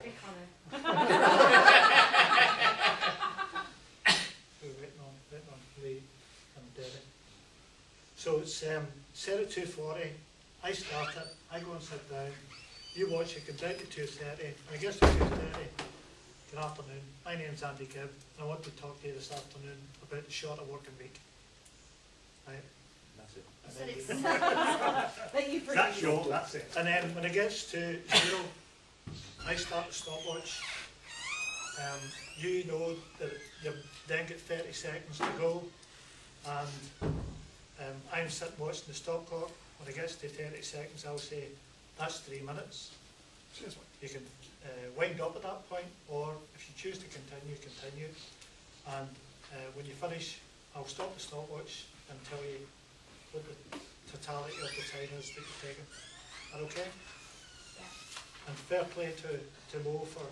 Pick on her. We're waiting on Lee and Derek. So it's set at 2:40. I start it. I go and sit down. You watch it. Comes out to 2:30. When it gets to 2:30, good afternoon. My name's Andy Gibb, and I want to talk to you this afternoon about the shorter working week. Right. That's it. And So then it's That you That's short, that's it. and then when it gets to 0, I start the stopwatch. You know that you then get 30 seconds to go, and I'm sitting watching the stop clock. When it gets to 30 seconds, I'll say, that's 3 minutes. You can wind up at that point, or if you choose to continue. And when you finish, I'll stop the stopwatch and tell you what the totality of the time is that you've taken. Is that okay? Yeah. And fair play to Mo for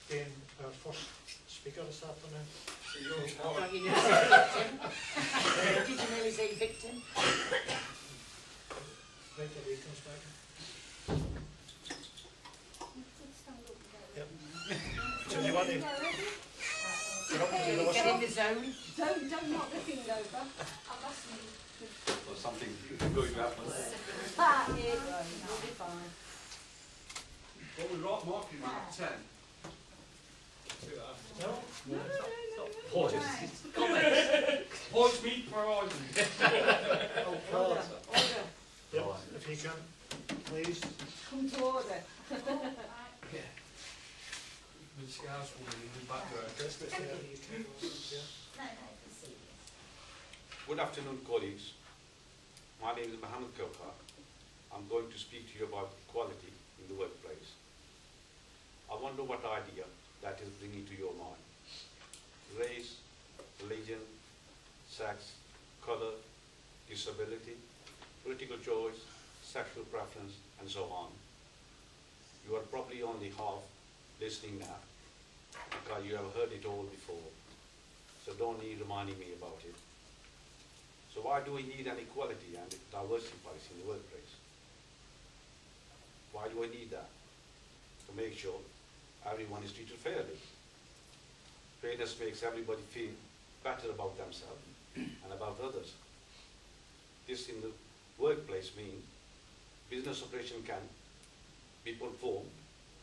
being our first speaker this afternoon. Don't you nearly say victim? Did you nearly say victim? Right till he comes back. Yep. So you want to... You're up to the last Get in one. the zone. Don't knock the thing over. Or something going to happen. Ah, here it goes. You'll be fine. Well, we're right marking at 10. No? Points. Points meet for all. Order. Yep. If you can, please. Come to order. The scouts will be in the background. Just this area you can go. Yeah. No, you see. Good afternoon, colleagues. My name is Mohammed Kauka. I'm going to speak to you about equality in the workplace. I wonder what idea that is bringing to your mind. Race, religion, sex, color, disability, political choice, sexual preference, and so on. You are probably only half listening now, because you have heard it all before. So don't need reminding me about it. So why do we need an equality and diversity policy in the workplace? Why do we need that? To make sure everyone is treated fairly. Fairness makes everybody feel better about themselves and about others. This in the workplace means business operation can be performed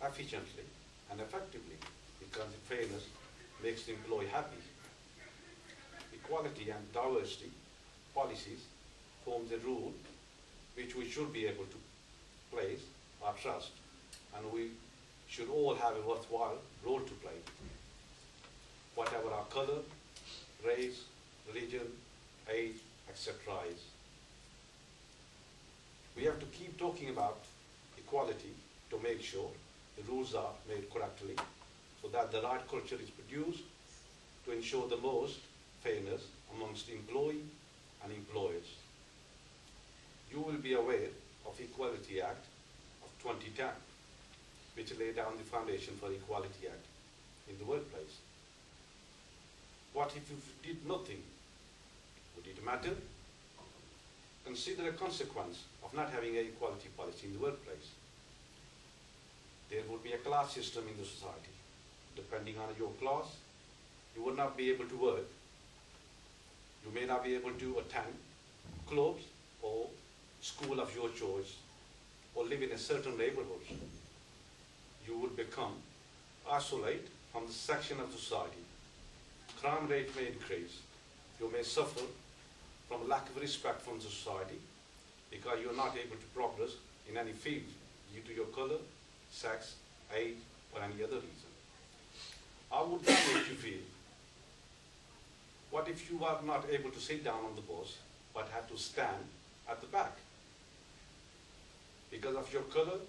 efficiently and effectively, because fairness makes the employee happy. Equality and diversity policies form the rule which we should be able to place our trust, and we should all have a worthwhile role to play. Whatever our color, race, religion, age, etc. is. We have to keep talking about equality to make sure the rules are made correctly, so that the right culture is produced to ensure the most fairness amongst employee and employers. You will be aware of Equality Act of 2010, which laid down the foundation for Equality Act in the workplace. What if you did nothing? Would it matter? Consider a consequence of not having an equality policy in the workplace. There would be a class system in the society. Depending on your class, you would not be able to work. You may not be able to attend clubs or school of your choice, or live in a certain neighborhood. You would become isolated from the section of society. Crime rate may increase. You may suffer from lack of respect from society, because you are not able to progress in any field due to your color, sex, age, or any other reason. How would that make you feel? What if you are not able to sit down on the bus, but have to stand at the back because of your color,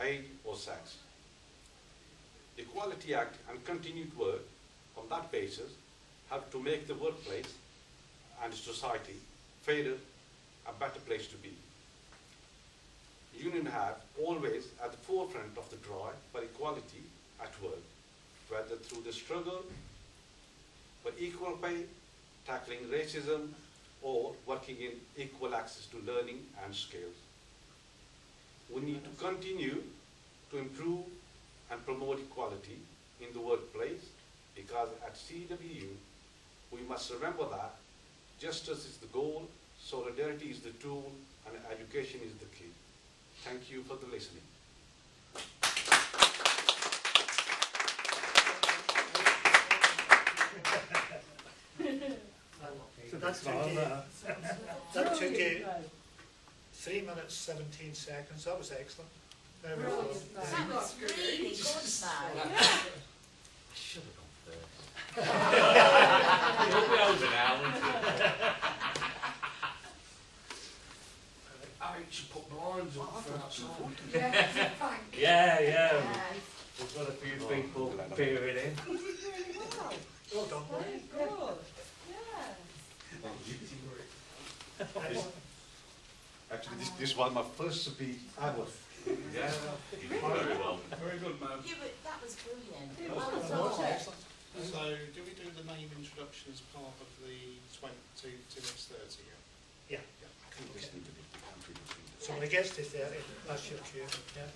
age, or sex? Equality Act and continued work on that basis help to make the workplace and society fairer, a better place to be. Unions have always at the forefront of the drive for equality at work, whether through the struggle for equal pay, tackling racism, or working in equal access to learning and skills. We need to continue to improve and promote equality in the workplace, because at CWU we must remember that justice is the goal, solidarity is the tool, and education is the key. Thank you for the listening. That took you 3 minutes 17 seconds. That was excellent. There we go. That was really good, though. I should have gone first. You'll be older now, won't you? I should put blinds up for outside. Yeah, thank you. Yeah. Yeah. We've got a few people peering in. You did really well. Well done, boy. Very good. Yeah. Actually, this was my first speech ever. Yeah, you did very well. Very good, man. Yeah, but that was brilliant. It Well was done. excellent. So, do we do the name introduction as part of the 2 minutes 30? Yeah. Okay. So when it gets to 30, that's your cue. Yeah.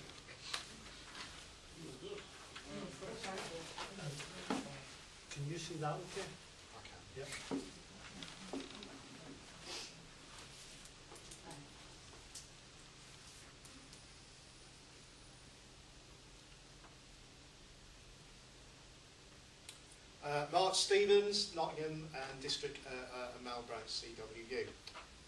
Can you see that okay? Okay. Yep. Mark Stevens, Nottingham and District and Mal Branch CWU.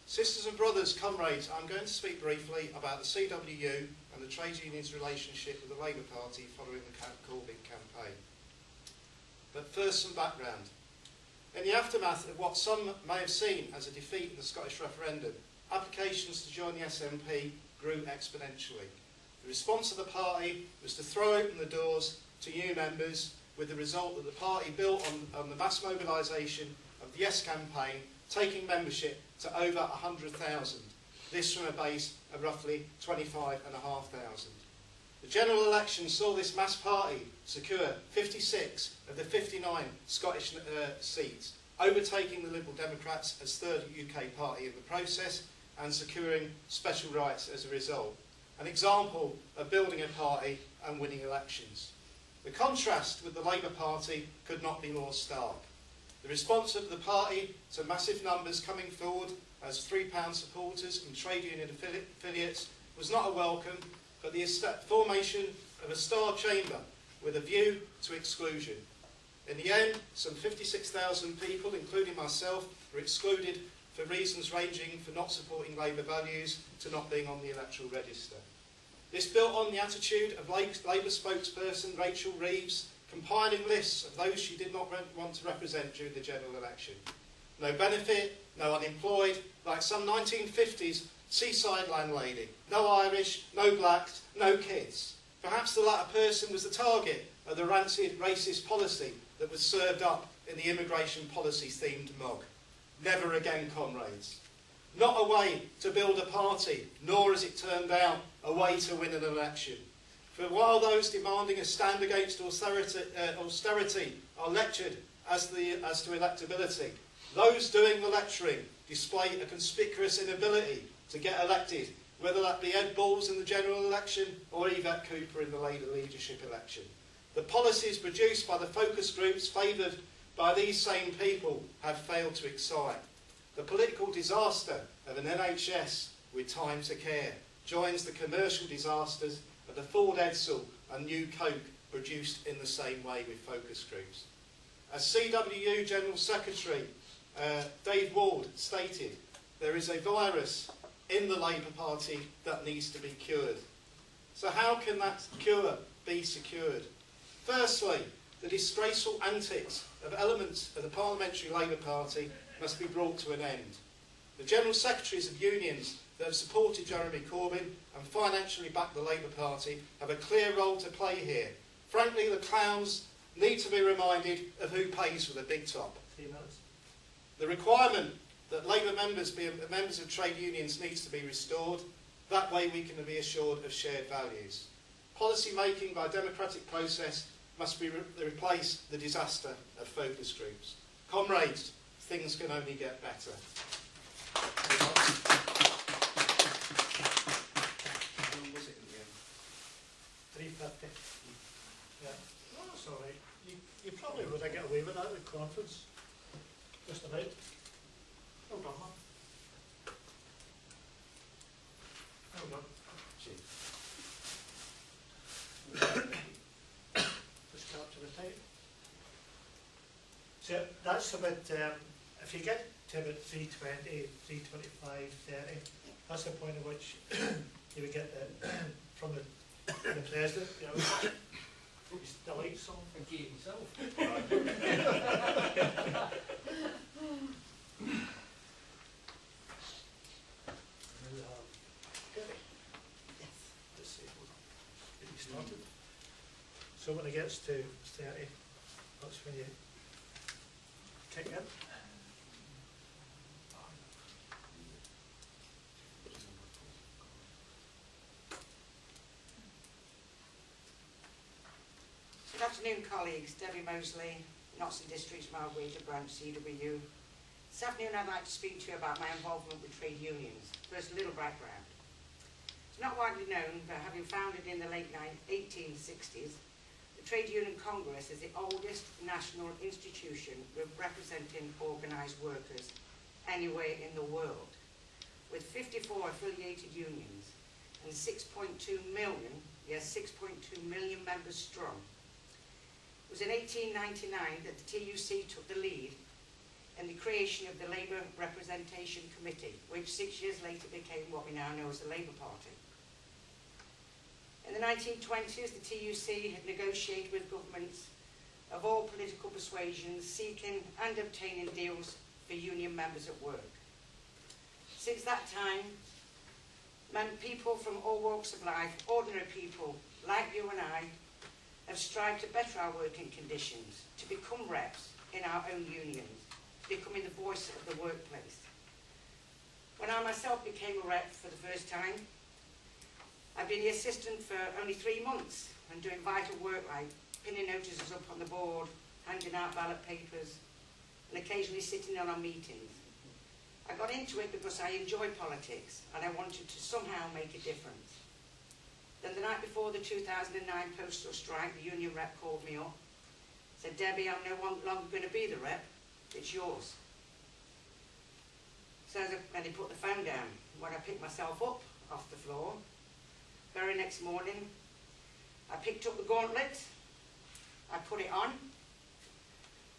Sisters and brothers, comrades, I'm going to speak briefly about the CWU and the trade union's relationship with the Labour Party following the Corbyn campaign. But first, some background. In the aftermath of what some may have seen as a defeat in the Scottish referendum, applications to join the SNP grew exponentially. The response of the party was to throw open the doors to new members, with the result that the party built on the mass mobilisation of the Yes campaign, taking membership to over 100,000. This from a base of roughly 25,500. The general election saw this mass party secure 56 of the 59 Scottish seats, overtaking the Liberal Democrats as third UK party in the process and securing special rights as a result. An example of building a party and winning elections. The contrast with the Labour Party could not be more stark. The response of the party to massive numbers coming forward as £3 supporters and trade union affiliates was not a welcome, but the formation of a star chamber with a view to exclusion. In the end, some 56,000 people, including myself, were excluded for reasons ranging from not supporting Labour values to not being on the electoral register. This built on the attitude of Labour spokesperson Rachel Reeves, compiling lists of those she did not want to represent during the general election. No benefit, no unemployed, like some 1950s seaside landlady. No Irish, no blacks, no kids. Perhaps the latter person was the target of the rancid racist policy that was served up in the immigration policy themed mug. Never again, comrades. Not a way to build a party, nor, as it turned out, a way to win an election. For while those demanding a stand against austerity are lectured as to electability, those doing the lecturing display a conspicuous inability to get elected, whether that be Ed Balls in the general election or Yvette Cooper in the Labour leadership election. The policies produced by the focus groups favoured by these same people have failed to excite. The political disaster of an NHS with time to care joins the commercial disasters of the Ford Edsel and New Coke produced in the same way with focus groups. As CWU General Secretary Dave Ward stated, there is a virus in the Labour Party that needs to be cured. So how can that cure be secured? Firstly, the disgraceful antics of elements of the Parliamentary Labour Party must be brought to an end. The General Secretaries of unions that have supported Jeremy Corbyn and financially backed the Labour Party have a clear role to play here. Frankly, the clowns need to be reminded of who pays for the big top. The requirement that Labour members be members of trade unions needs to be restored. That way we can be assured of shared values. Policy making by democratic process must be replace the disaster of focus groups. Comrades, things can only get better. $3.50. Would I get away with that at the conference? Just about. Well done, man. Well done. Just capture the time. So that's about, if you get to about 3:20, 3:25, 30, that's the point at which you would get the, from the president, you know, the lights on. And keep himself. Let's see, hold on. Get you started. So when it gets to 30, that's when you kick in. Good afternoon, colleagues. Debbie Mosley, Notts and Districts, Margate Branch, CWU. This afternoon I'd like to speak to you about my involvement with trade unions. First, a little background. It's not widely known, but having founded in the late 1860s, the Trade Union Congress is the oldest national institution representing organised workers anywhere in the world, with 54 affiliated unions and 6.2 million, yes, 6.2 million members strong. It was in 1899 that the TUC took the lead in the creation of the Labour Representation Committee, which 6 years later became what we now know as the Labour Party. In the 1920s, the TUC had negotiated with governments of all political persuasions, seeking and obtaining deals for union members at work. Since that time, people from all walks of life, ordinary people like you and I, have strived to better our working conditions, to become reps in our own unions, becoming the voice of the workplace. When I myself became a rep for the first time, I've been the assistant for only 3 months and doing vital work like pinning notices up on the board, handing out ballot papers, and occasionally sitting in on meetings. I got into it because I enjoy politics and I wanted to somehow make a difference. Then the night before the 2009 postal strike, the union rep called me up, said, "Debbie, I'm no longer going to be the rep, it's yours." So and he put the phone down. When I picked myself up off the floor, very next morning, I picked up the gauntlet, I put it on,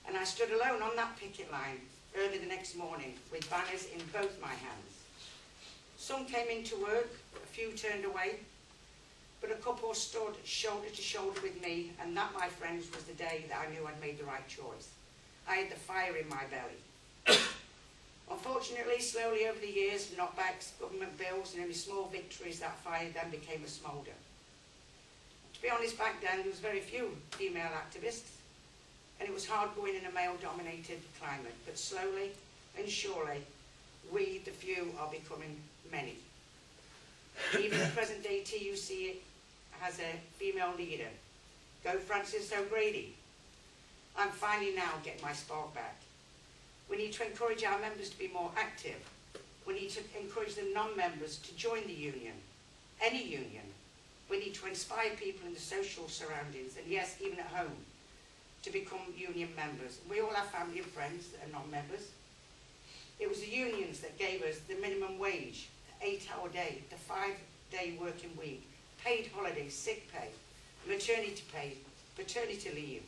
and I stood alone on that picket line early the next morning with banners in both my hands. Some came into work, a few turned away, but a couple stood shoulder to shoulder with me, and that, my friends, was the day that I knew I'd made the right choice. I had the fire in my belly. Unfortunately, slowly over the years, knockbacks, government bills, and only small victories, that fire then became a smoulder. To be honest, back then there was very few female activists, and it was hard going in a male-dominated climate, but slowly and surely, we, the few, are becoming many. Even the present-day TUC has a female leader. Go Frances O'Grady. I'm finally now getting my spark back. We need to encourage our members to be more active. We need to encourage the non-members to join the union, any union. We need to inspire people in the social surroundings, and yes, even at home, to become union members. We all have family and friends that are non-members. It was the unions that gave us the minimum wage, the 8-hour day, the 5-day working week, paid holidays, sick pay, maternity pay, paternity leave,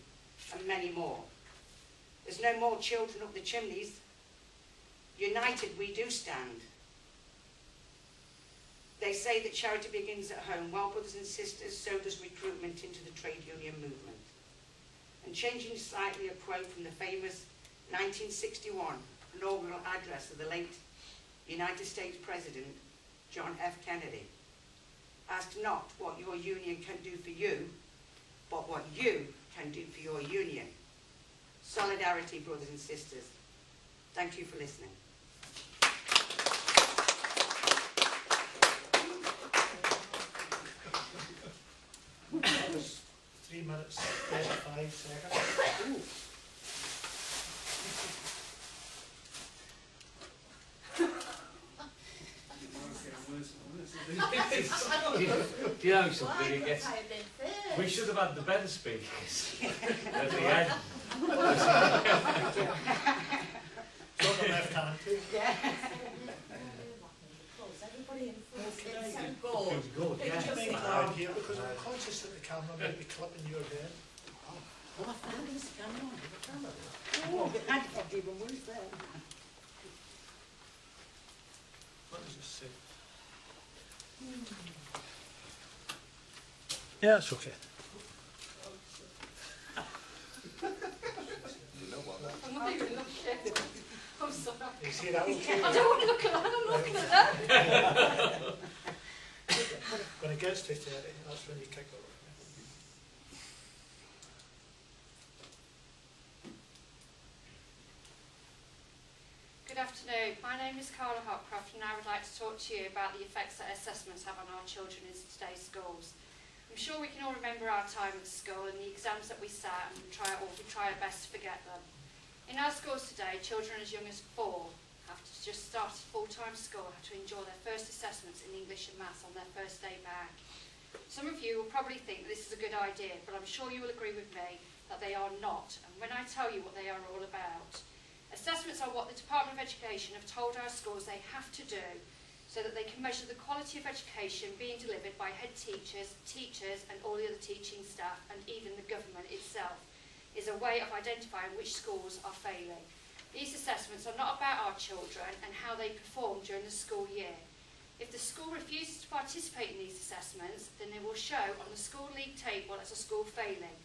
and many more. There's no more children up the chimneys. United we do stand. They say that charity begins at home. Well, brothers and sisters, so does recruitment into the trade union movement. And changing slightly, a quote from the famous 1961 inaugural address of the late United States President John F. Kennedy. Ask not what your union can do for you, but what you can do for your union. Solidarity, brothers and sisters. Thank you for listening. That was 3 minutes, 35 seconds. You know Why something, it couldn't gets, I have been first? we should have had the better speakers at the end. It's on the left hand too. Yeah. Everybody in front Okay. is so good. Good, good, It's yeah. just Make like, loud here because I'm conscious that the camera might be clipping your head. Oh, I found this camera on the camera. Oh, I'd probably even worse then. What does this say? Yeah, it's okay. I'm not even looking. I'm sorry. You see that okay? I don't want to look at that, I'm looking at that. When it gets to 30, that's when you kick over. Good afternoon. My name is Carla Hopcroft and I would like to talk to you about the effects that assessments have on our children in today's schools. I'm sure we can all remember our time at school and the exams that we sat and we try our best to forget them. In our schools today, children as young as 4 have to just start full-time school, have to endure their first assessments in English and Maths on their first day back. Some of you will probably think that this is a good idea, but I'm sure you will agree with me that they are not. And when I tell you what they are all about, assessments are what the Department of Education have told our schools they have to do so that they can measure the quality of education being delivered by head teachers, teachers and all the other teaching staff and even the government itself, is a way of identifying which schools are failing. These assessments are not about our children and how they perform during the school year. If the school refuses to participate in these assessments, then they will show on the school league table as a school failing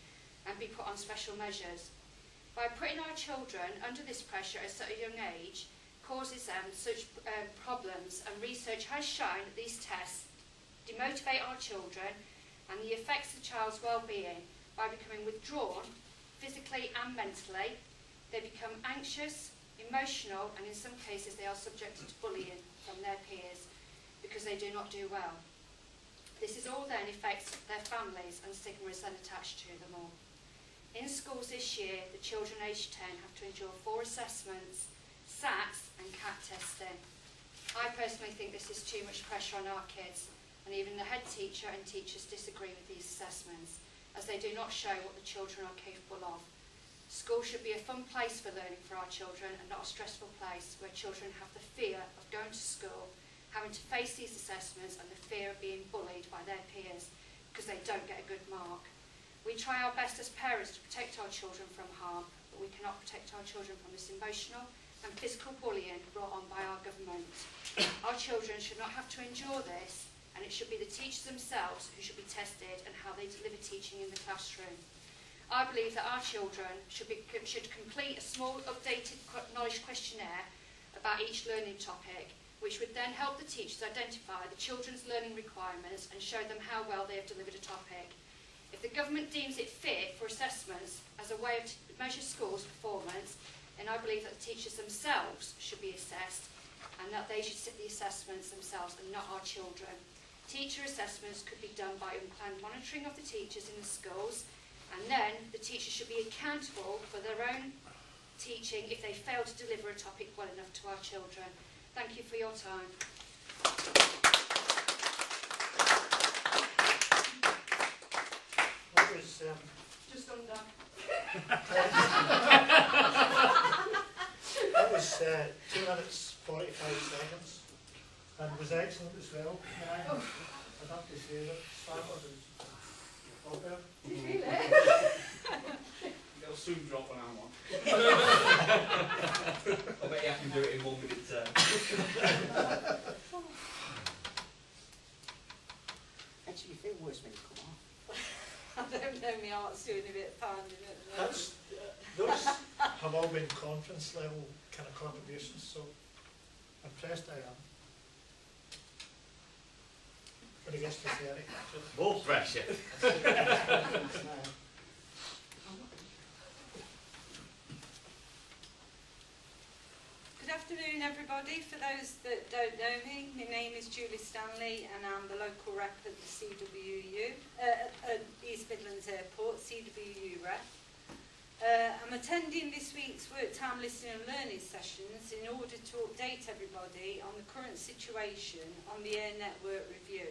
and be put on special measures. By putting our children under this pressure at such a young age causes them such problems, and research has shown that these tests demotivate our children and the effects of the child's well-being by becoming withdrawn physically and mentally. They become anxious, emotional, and in some cases they are subjected to bullying from their peers because they do not do well. This is all then affects their families and stigma is then attached to them all. In schools this year, the children aged 10 have to endure 4 assessments, SATs and CAT testing. I personally think this is too much pressure on our kids, and even the head teacher and teachers disagree with these assessments, as they do not show what the children are capable of. School should be a fun place for learning for our children and not a stressful place where children have the fear of going to school, having to face these assessments and the fear of being bullied by their peers because they don't get a good mark. We try our best as parents to protect our children from harm, but we cannot protect our children from this emotional and physical bullying brought on by our government. Our children should not have to endure this, and it should be the teachers themselves who should be tested and how they deliver teaching in the classroom. I believe that our children should complete a small updated knowledge questionnaire about each learning topic, which would then help the teachers identify the children's learning requirements and show them how well they have delivered a topic. If the government deems it fit for assessments as a way of measure schools' performance, then I believe that the teachers themselves should be assessed and that they should sit the assessments themselves and not our children. Teacher assessments could be done by unplanned monitoring of the teachers in the schools, and then the teachers should be accountable for their own teaching if they fail to deliver a topic well enough to our children. Thank you for your time. That was, Just under. that was 2 minutes 45 seconds, and was excellent as well. I'd have to say that Stamford is up there. You feel it? It'll soon drop when I'm on. I bet you can do it in 1 minute. Actually, you feel worse when you come off. I don't know, my heart's doing a bit of pounding at the moment. That's, those have all been conference level kind of contributions, so impressed I am. When it gets to 30. More pressure. Good afternoon everybody. For those that don't know me, my name is Julie Stanley and I'm the local rep at the CWU, at East Midlands Airport, CWU rep. I'm attending this week's work time listening and learning sessions in order to update everybody on the current situation on the Air Network review.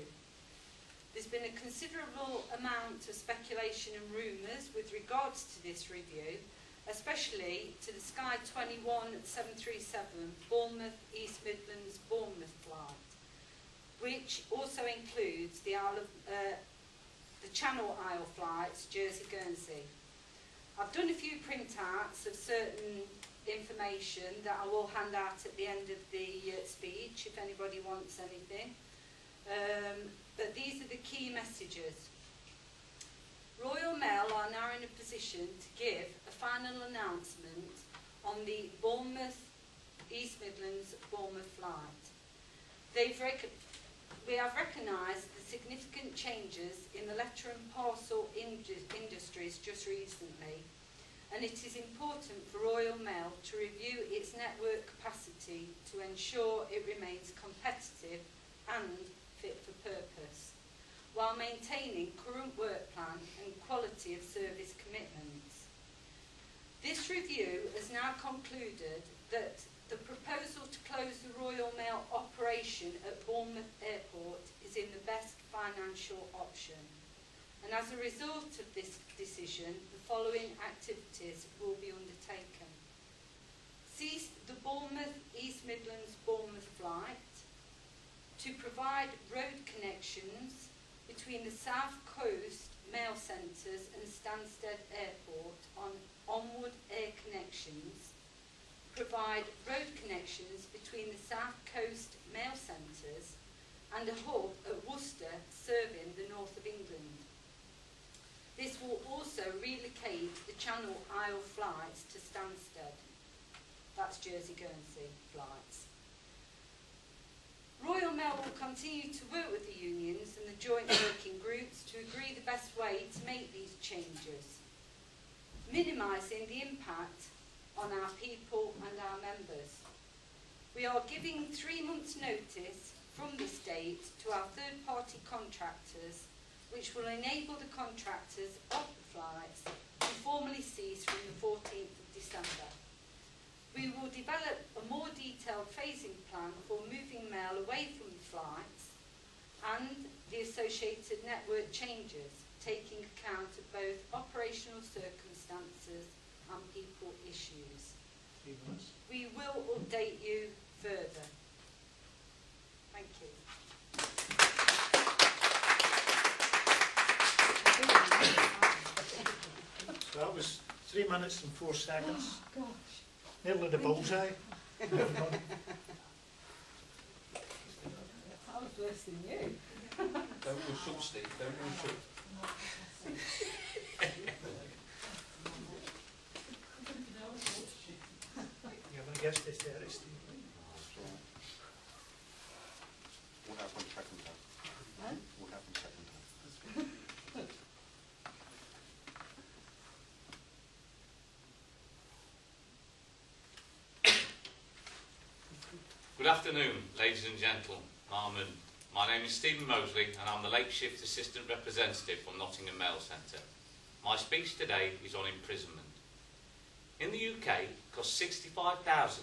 There's been a considerable amount of speculation and rumours with regards to this review, especially to the Sky 21 737 Bournemouth, East Midlands, Bournemouth flight, which also includes the Channel Isle flights, Jersey, Guernsey. I've done a few printouts of certain information that I will hand out at the end of the speech if anybody wants anything. But these are the key messages. Royal Mail are now in a position to give a final announcement on the Bournemouth, East Midlands, Bournemouth flight. We have recognised the significant changes in the letter and parcel industries just recently, and it is important for Royal Mail to review its network capacity to ensure it remains competitive and fit for purpose, while maintaining current work plan and quality of service commitments. This review has now concluded that the proposal to close the Royal Mail operation at Bournemouth Airport is in the best financial option, and as a result of this decision, the following activities will be undertaken. Cease the Bournemouth, East Midlands, Bournemouth flight, to provide road connections between the South Coast mail centres and Stansted Airport on onward air connections, provide road connections between the South Coast mail centres and a hub at Worcester serving the north of England. This will also relocate the Channel Isle flights to Stansted. That's Jersey Guernsey flights. Royal Mail will continue to work with the unions and the joint working groups to agree the best way to make these changes, minimising the impact on our people and our members. We are giving 3 months' notice from this date to our third-party contractors, which will enable the contractors of the flights to formally cease from the 14th of December. We will develop a more detailed phasing plan for moving mail away from the flights and the associated network changes, taking account of both operational circumstances and people issues. We will update you further. Thank you. So that was 3 minutes and 4 seconds. Oh, gosh. Nearly the bullseye. I was worse than you. Don't rush up, Steve, don't rush up. You're going to guess this there, Steve. What happened second time? Huh? What happened second time? Good afternoon, ladies and gentlemen. My name is Stephen Mosley and I'm the late shift assistant representative from Nottingham Mail Centre. My speech today is on imprisonment. In the UK, it costs £65,000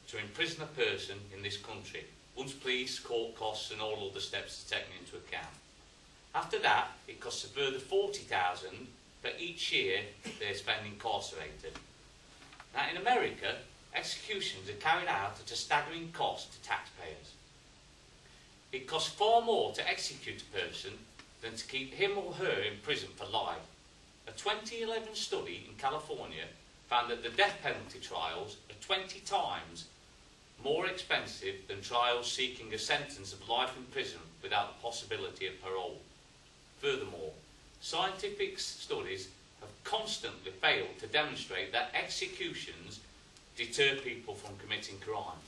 to imprison a person in this country, once police, court costs and all other steps are taken into account. After that, it costs a further £40,000 for each year they're spent incarcerated. Now in America, executions are carried out at a staggering cost to taxpayers. It costs far more to execute a person than to keep him or her in prison for life. A 2011 study in California found that the death penalty trials are 20 times more expensive than trials seeking a sentence of life in prison without the possibility of parole. Furthermore, scientific studies have constantly failed to demonstrate that executions deter people from committing crime.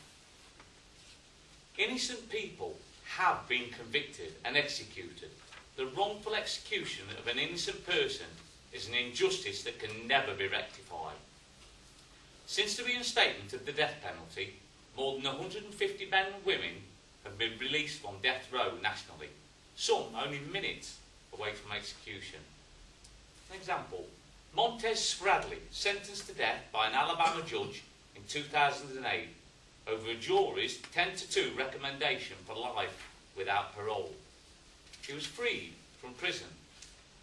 Innocent people have been convicted and executed. The wrongful execution of an innocent person is an injustice that can never be rectified. Since the reinstatement of the death penalty, more than 150 men and women have been released from death row nationally, some only minutes away from execution. An example, Montez Spradley, sentenced to death by an Alabama judge in 2008 over a jury's 10-2 recommendation for life without parole. He was freed from prison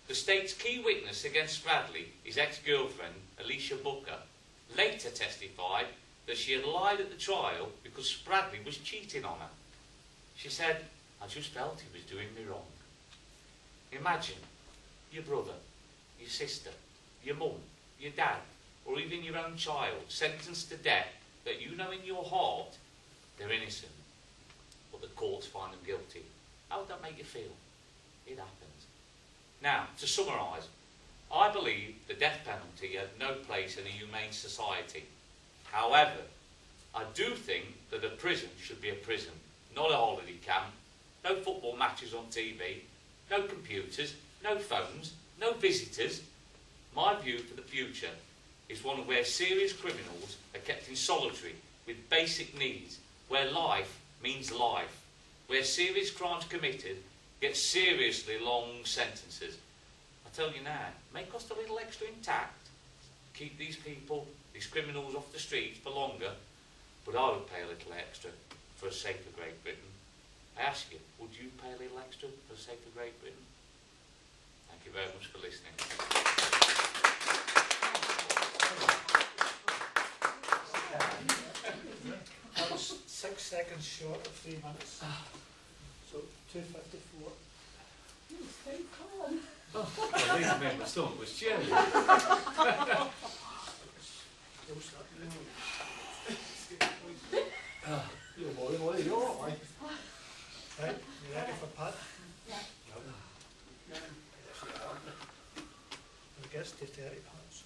The state's key witness against Bradley, his ex-girlfriend, Alicia Booker, later testified that she had lied at the trial because Bradley was cheating on her. She said, "I just felt he was doing me wrong." Imagine your brother, your sister, your mum, your dad, or even your own child sentenced to death that you know in your heart they're innocent, but the courts find them guilty. How would that make you feel? It happens. Now, to summarise, I believe the death penalty has no place in a humane society. However, I do think that a prison should be a prison, not a holiday camp. No football matches on TV, no computers, no phones, no visitors. My view for the future is one where serious criminals are kept in solitary with basic needs, where life means life, where serious crimes committed get seriously long sentences. I tell you now, it may cost a little extra in tax, keep these people, these criminals off the streets for longer, but I would pay a little extra for a safer Great Britain. I ask you, would you pay a little extra for a safer Great Britain? Thank you very much for listening. That was 6 seconds short of 3 minutes. So 2:54. At least my stomach was chilly. You're boy, you're all right. Right, you ready for Pat? Yeah. No. I guess to 30 pounds.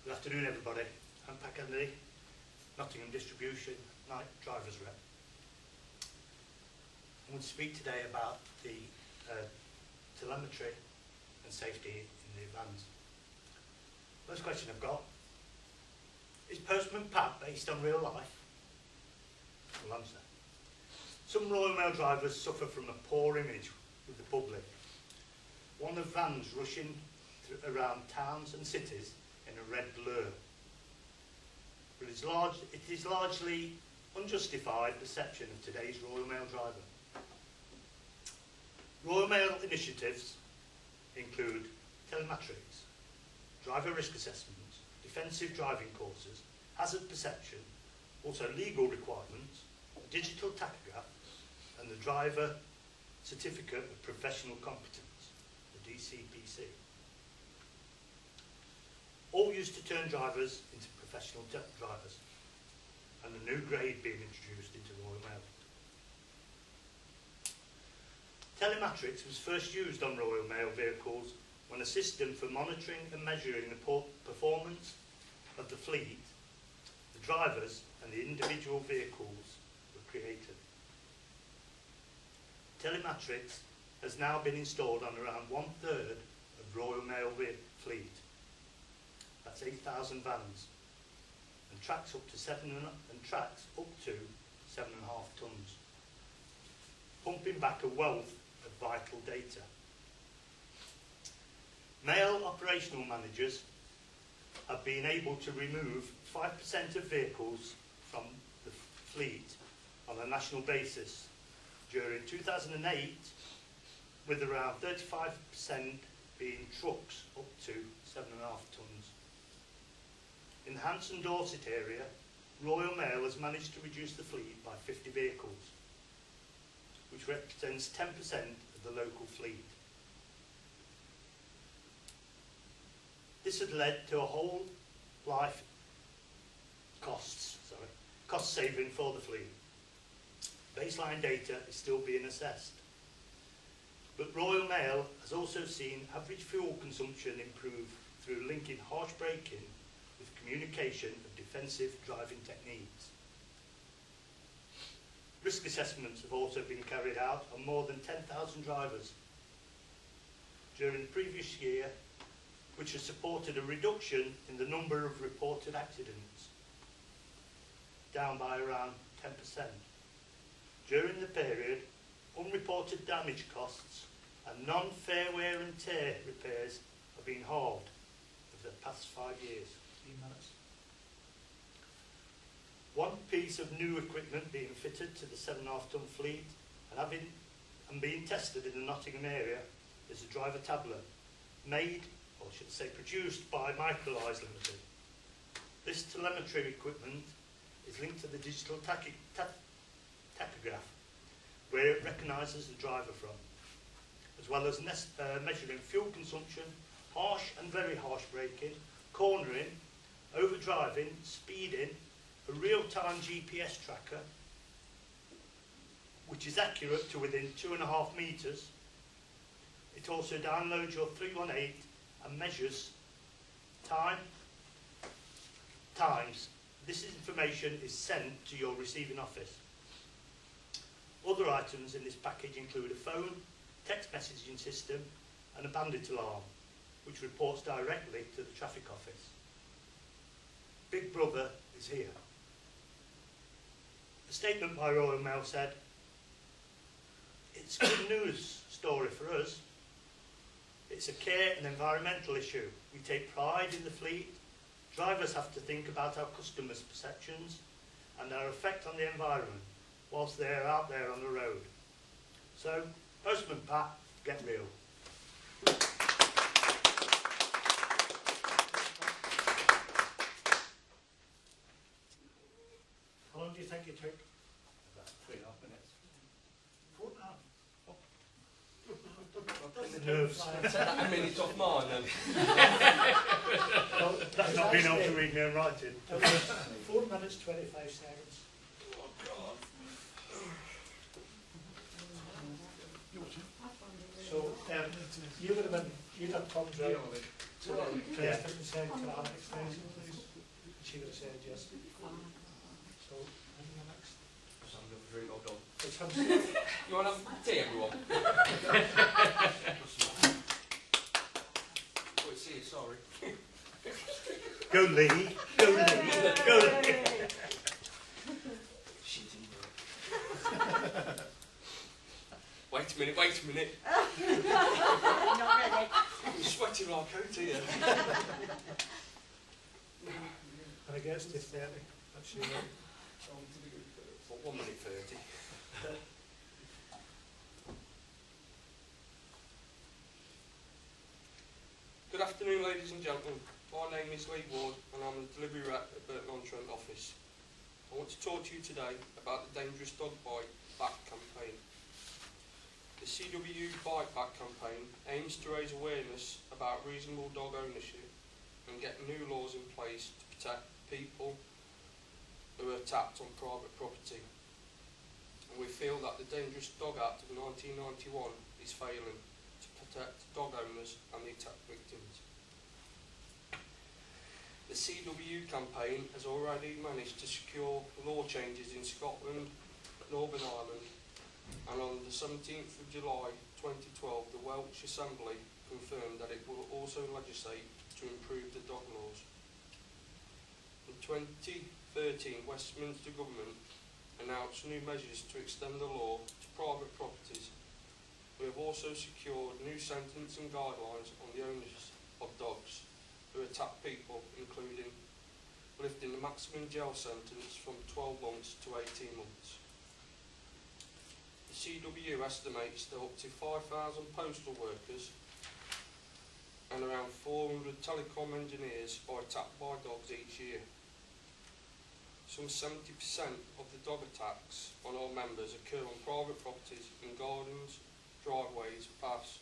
Good afternoon, everybody. I'm Pat Kennedy, Nottingham Distribution Night Drivers Rep. I want to speak today about the telemetry and safety in the vans. First question I've got, is Postman Pat based on real life? Well, answer. Some Royal Mail drivers suffer from a poor image with the public. One of vans rushing around towns and cities in a red blur. But it is largely unjustified perception of today's Royal Mail driver. Royal Mail initiatives include telemetrics, driver risk assessments, defensive driving courses, hazard perception, also legal requirements, a digital tachograph, and the Driver Certificate of Professional Competence, the DCPC. All used to turn drivers into professional drivers, and a new grade being introduced into Royal Mail. Telematics was first used on Royal Mail vehicles when a system for monitoring and measuring the performance of the fleet, the drivers and the individual vehicles were created. Telematics has now been installed on around 1/3 of Royal Mail fleet. That's 8,000 vans, and tracks up to 7.5 tons, pumping back a wealth of vital data. Mail operational managers have been able to remove 5% of vehicles from the fleet on a national basis during 2008, with around 35% being trucks up to 7.5 tons. In the Hanson Dorset area, Royal Mail has managed to reduce the fleet by 50 vehicles, which represents 10% of the local fleet. This had led to a whole life cost saving for the fleet. Baseline data is still being assessed. But Royal Mail has also seen average fuel consumption improve through linking harsh braking with communication of defensive driving techniques. Risk assessments have also been carried out on more than 10,000 drivers during the previous year, which has supported a reduction in the number of reported accidents, down by around 10%. During the period, unreported damage costs and non-fair wear and tear repairs have been halved over the past 5 years. 3 minutes. One piece of new equipment being fitted to the 7.5-ton fleet and being tested in the Nottingham area is a driver tablet made, or should I say produced, by Microlise Limited. This telemetry equipment is linked to the digital tachograph, where it recognises the driver from, as well as measuring fuel consumption, harsh and very harsh braking, cornering, overdriving, speeding, a real-time GPS tracker, which is accurate to within 2.5 metres. It also downloads your 318 and measures times. This information is sent to your receiving office. Other items in this package include a phone, text messaging system and a bandit alarm, which reports directly to the traffic office. Big Brother is here. A statement by Royal Mail said, "It's a good news story for us. It's a care and environmental issue. We take pride in the fleet. Drivers have to think about our customers' perceptions and our effect on the environment whilst they are out there on the road. So, Postman Pat, get real." How long do you think it took? About 3.5 minutes. 4.5. The nerves. Take that a minute off mine then. Well, that's not being able to read me and writing. 4 minutes, 25 seconds. Oh God. So, you would have been, you'd have Tom's right. Yeah. And said, "Can I have an extension, please?" She would have said yes. So, and the next. Just have another drink, hold on. It's him. You want to have tea, everyone? Oh, it's here, sorry. Go Lee. Go Lee. Go Lee. Shitting Wait a minute, wait a minute. Not ready. I'm sweating like out here. And I guess to 30. That's you. What, 1 minute 30? Good afternoon, ladies and gentlemen. My name is Lee Ward and I'm the delivery rep at Burton-on-Trent office. I want to talk to you today about the Dangerous Dog Bite Back campaign. The CWU Bite Back campaign aims to raise awareness about reasonable dog ownership and get new laws in place to protect people who are attacked on private property. And we feel that the Dangerous Dog Act of 1991 is failing to protect dog owners and the attack victims. The CWU campaign has already managed to secure law changes in Scotland, Northern Ireland, and on the 17th of July 2012 the Welsh Assembly confirmed that it will also legislate to improve the dog laws. In 2013 Westminster Government announced new measures to extend the law to private properties. We have also secured new sentencing guidelines on the owners of dogs who attack people, including lifting the maximum jail sentence from 12 months to 18 months. The CWU estimates that up to 5,000 postal workers and around 400 telecom engineers are attacked by dogs each year. Some 70% of the dog attacks on our members occur on private properties, in gardens, driveways, paths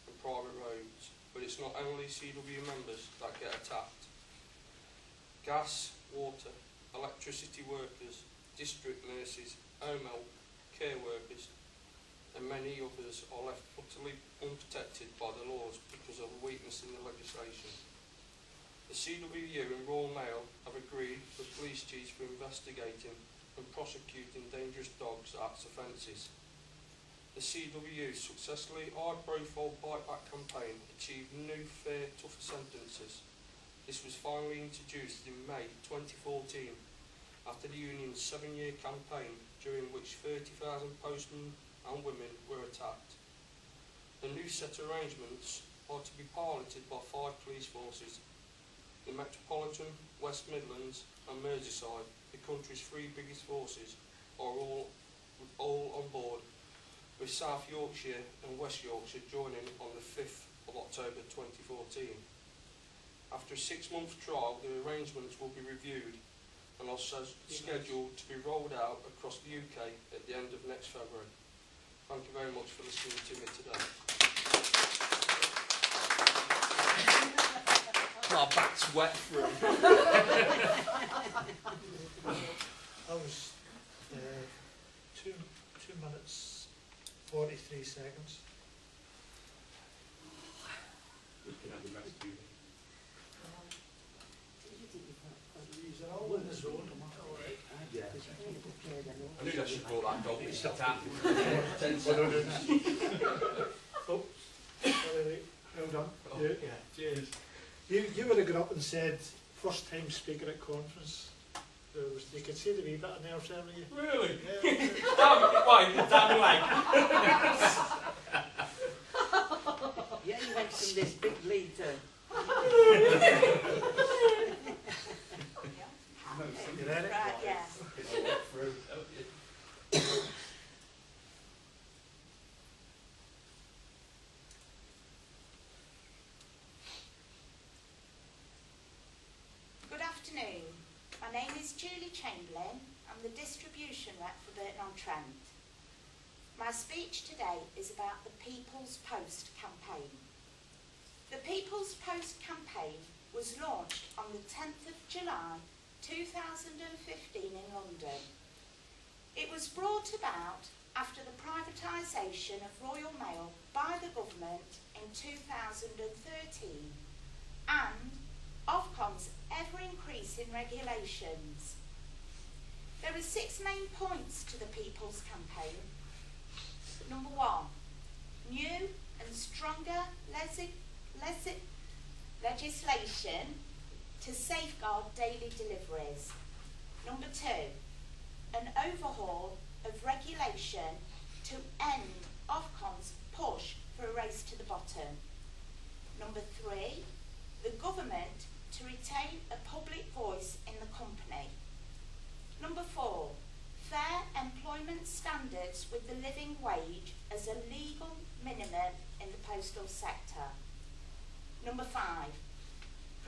and private roads. But it's not only CW members that get attacked. Gas, water, electricity workers, district nurses, home help, care workers and many others are left utterly unprotected by the laws because of a weakness in the legislation. The CWU and Royal Mail have agreed with police chiefs for investigating and prosecuting Dangerous Dogs Act's offences. The CWU's successfully high-profile Bite Back campaign achieved new, fair, tougher sentences. This was finally introduced in May 2014 after the union's 7-year campaign during which 30,000 postmen and women were attacked. The new set arrangements are to be piloted by 5 police forces, the Metropolitan, West Midlands and Merseyside, the country's three biggest forces are all on board, with South Yorkshire and West Yorkshire joining on the 5th of October 2014. After a 6-month trial, the arrangements will be reviewed and are scheduled to be rolled out across the UK at the end of next February. Thank you very much for listening to me today. My back's wet through. That was 2 minutes 43 seconds. Is it all in the zone? Yeah. I knew I should call that dog. It's not that. Oh, well done. Yeah, cheers. You would have got up and said, first time speaker at conference. You could see the wee bit in there, certainly. Really? Yeah. Damn leg. Yeah, you went from this big lead to... You ready? Right, yeah. Good afternoon. My name is Julie Chamberlain. I'm the distribution rep for Burton-on-Trent. My speech today is about the People's Post campaign. The People's Post campaign was launched on the 10th of July 2015 in London. It was brought about after the privatisation of Royal Mail by the government in 2013 and Ofcom's ever-increasing regulations. There are 6 main points to the People's Campaign. Number 1, new and stronger legislation to safeguard daily deliveries. Number 2, an overhaul of regulation to end Ofcom's push for a race to the bottom. Number 3, the government to retain a public voice in the company. Number 4, fair employment standards with the living wage as a legal minimum in the postal sector. Number 5,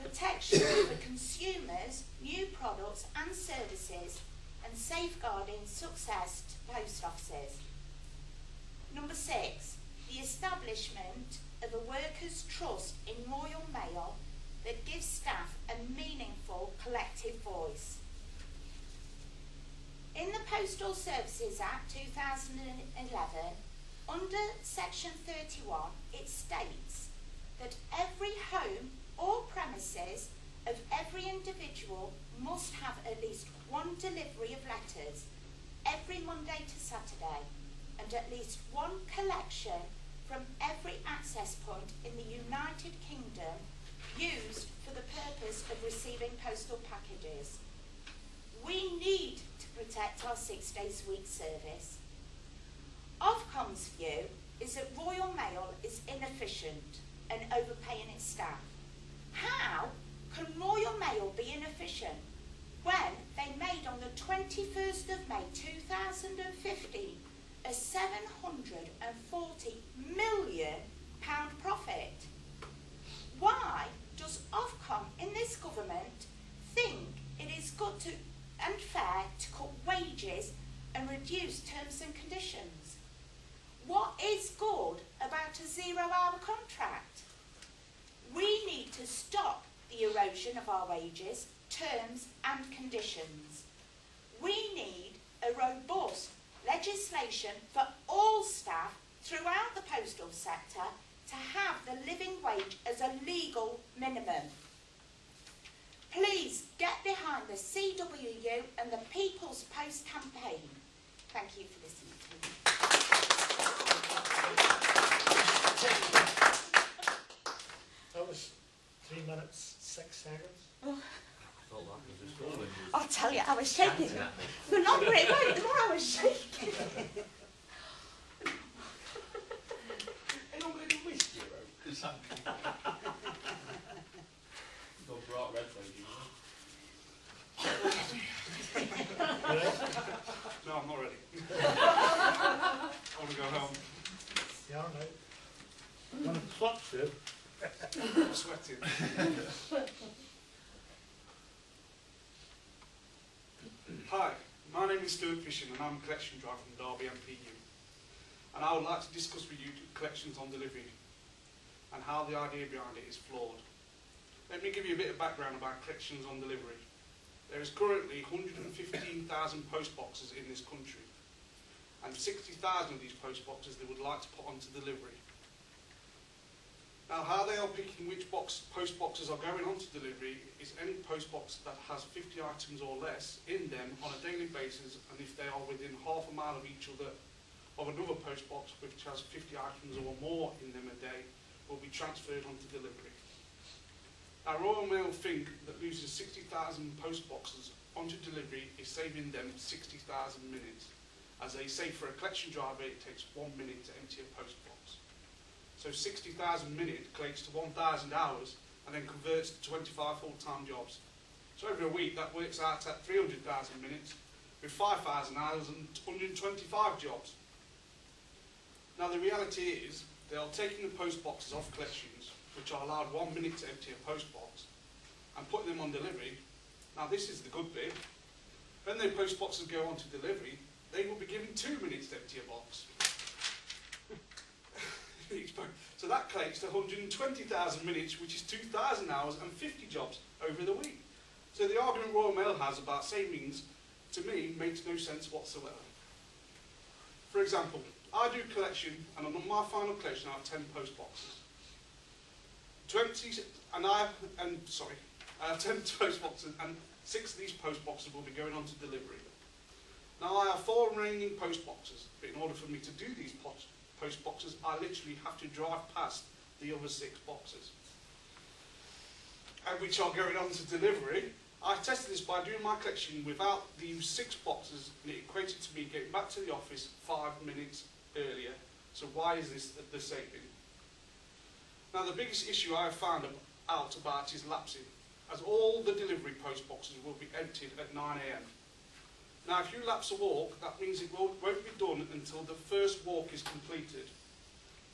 protection for consumers, new products and services, and safeguarding success to post offices. Number 6, the establishment of a workers' trust in Royal Mail that gives staff a meaningful collective voice. In the Postal Services Act 2011, under Section 31, it states that every home or premises of every individual must have at least one delivery of letters every Monday to Saturday and at least one collection from every access point in the United Kingdom used for the purpose of receiving postal packages. We need to protect our 6 days a week service. Ofcom's view is that Royal Mail is inefficient and overpaying its staff. How can Royal Mail be inefficient when they made on the 21st of May 2015 a £740 million profit? Why does Ofcom in this government think it is good to and fair to cut wages and reduce terms and conditions? What is good about a 0-hour contract? We need to stop the erosion of our wages, terms and conditions. We need a robust legislation for all staff throughout the postal sector to have the living wage as a legal minimum. Please get behind the CWU and the People's Post campaign. Thank you for listening to me. That was 3 minutes 6 seconds. I'll tell you, I was shaking. The longer it went, the more I was shaking. Anyone got any whiskey around? Got bright red flag, you know. Hi, my name is Stuart Fishing and I'm a collection driver from Derby MPU. And I would like to discuss with you collections on delivery and how the idea behind it is flawed. Let me give you a bit of background about collections on delivery. There is currently 115,000 post boxes in this country, and 60,000 of these post boxes they would like to put onto delivery. Now, how they are picking which post boxes are going onto delivery is any post box that has 50 items or less in them on a daily basis, and if they are within half a mile of each other of another post box which has 50 items or more in them a day, will be transferred onto delivery. Now, Royal Mail think that losing 60,000 post boxes onto delivery is saving them 60,000 minutes. As they say, for a collection driver, it takes 1 minute to empty a post box. So 60,000 minutes equates to 1,000 hours and then converts to 25 full-time jobs. So over a week that works out at 300,000 minutes with 5,000 hours and 125 jobs. Now the reality is they are taking the post boxes off collections, which are allowed 1 minute to empty a post box, and putting them on delivery. Now this is the good bit. When the post boxes go on to delivery, they will be given 2 minutes to empty a box. So that equates to 120,000 minutes, which is 2,000 hours and 50 jobs over the week. So the argument Royal Mail has about savings, to me, makes no sense whatsoever. For example, I do collection, and on my final collection I have 10 post boxes. I have 10 post boxes, and 6 of these post boxes will be going on to delivery. Now I have 4 remaining post boxes, but in order for me to do these post boxes, I literally have to drive past the other 6 boxes, and which are going on to delivery. I tested this by doing my collection without these 6 boxes, and it equated to me getting back to the office 5 minutes earlier. So why is this the saving? Now the biggest issue I have found out about is lapsing, as all the delivery post boxes will be emptied at 9 AM. Now, if you lapse a walk, that means it won't be done until the first walk is completed.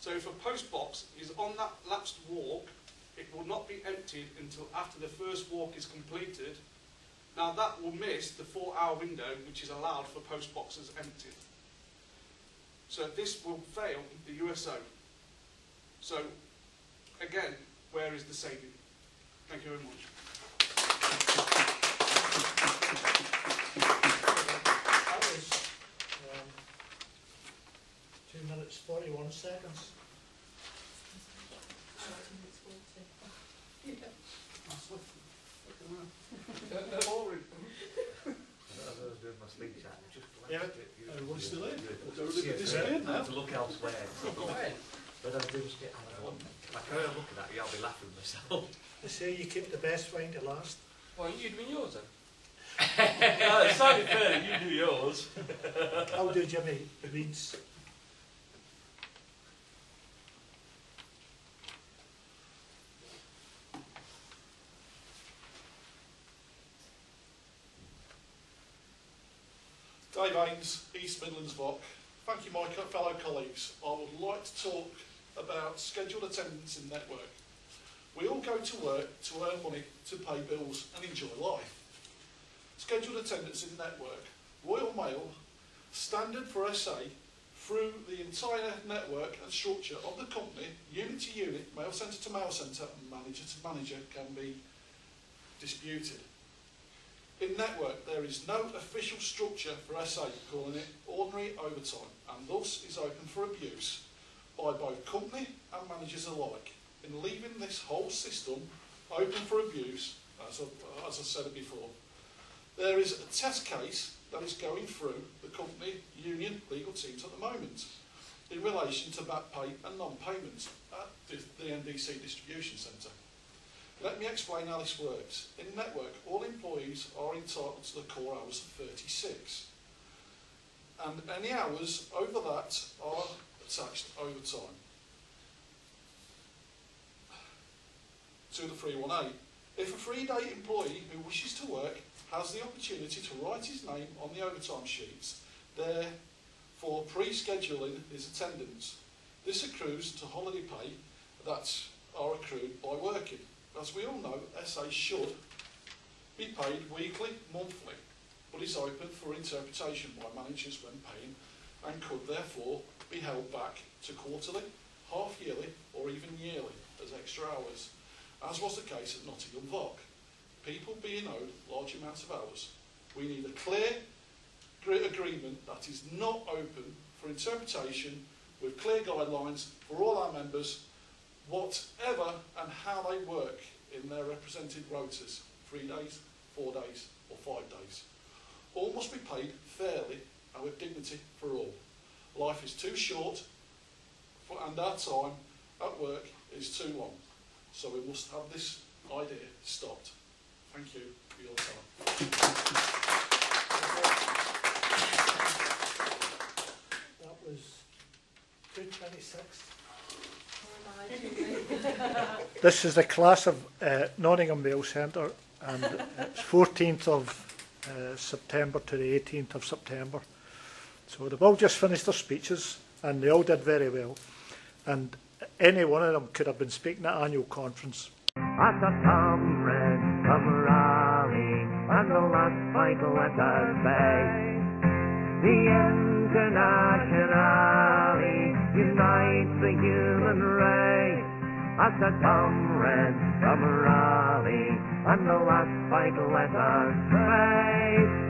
So if a post box is on that lapsed walk, it will not be emptied until after the first walk is completed. Now, that will miss the 4-hour window which is allowed for post boxes emptied. So this will fail the USO. So, again, where is the saving? Thank you very much. That was 2 minutes 41 seconds. Yeah, everyone's still in. Everybody disappeared now. I have to look elsewhere. But I do get if I carry on looking at you, I'll be laughing myself. They say you keep the best wine to last. Well, you doing yours then? It sounded fair that you do yours. I'll do Jimmy Reed's. Dave Ains, East Midlands VOC. Thank you, my fellow colleagues. I would like to talk about scheduled attendance in network. We all go to work to earn money to pay bills and enjoy life. Scheduled attendance in network. Royal Mail, standard for SA, through the entire network and structure of the company, unit to unit, mail centre to mail centre, and manager to manager, can be disputed. In network, there is no official structure for SA, calling it ordinary overtime, and thus is open for abuse by both company and managers alike. In leaving this whole system open for abuse, as I said it before, there is a test case that is going through the company, union, legal teams at the moment in relation to back pay and non-payment at the NDC distribution centre. Let me explain how this works. In network, all employees are entitled to the core hours of 36, and any hours over that are attached overtime to the 318. If a 3-day employee who wishes to work has the opportunity to write his name on the overtime sheets there for pre-scheduling his attendance, this accrues to holiday pay that are accrued by working. As we all know, SA should be paid weekly, monthly. but is open for interpretation by managers when paying and could therefore be held back to quarterly, half-yearly or even yearly as extra hours, as was the case at Nottingham VOC. People being owed large amounts of hours. We need a clear agreement that is not open for interpretation, with clear guidelines for all our members, whatever and how they work in their represented rotas, 3 days, 4 days or 5 days. All must be paid fairly and with dignity for all. Life is too short and our time at work is too long, so we must have this idea stopped. Thank you for your time. That was 226. This is the class of Nottingham Mail Centre, and it's 14th of September to the 18th of September. So they've all just finished their speeches and they all did very well. And any one of them could have been speaking at annual conference. At the comrade, camaraderie, and the last fight let us say. The Internationale unites the human race. At the comrade, camaraderie, and the last fight let us say.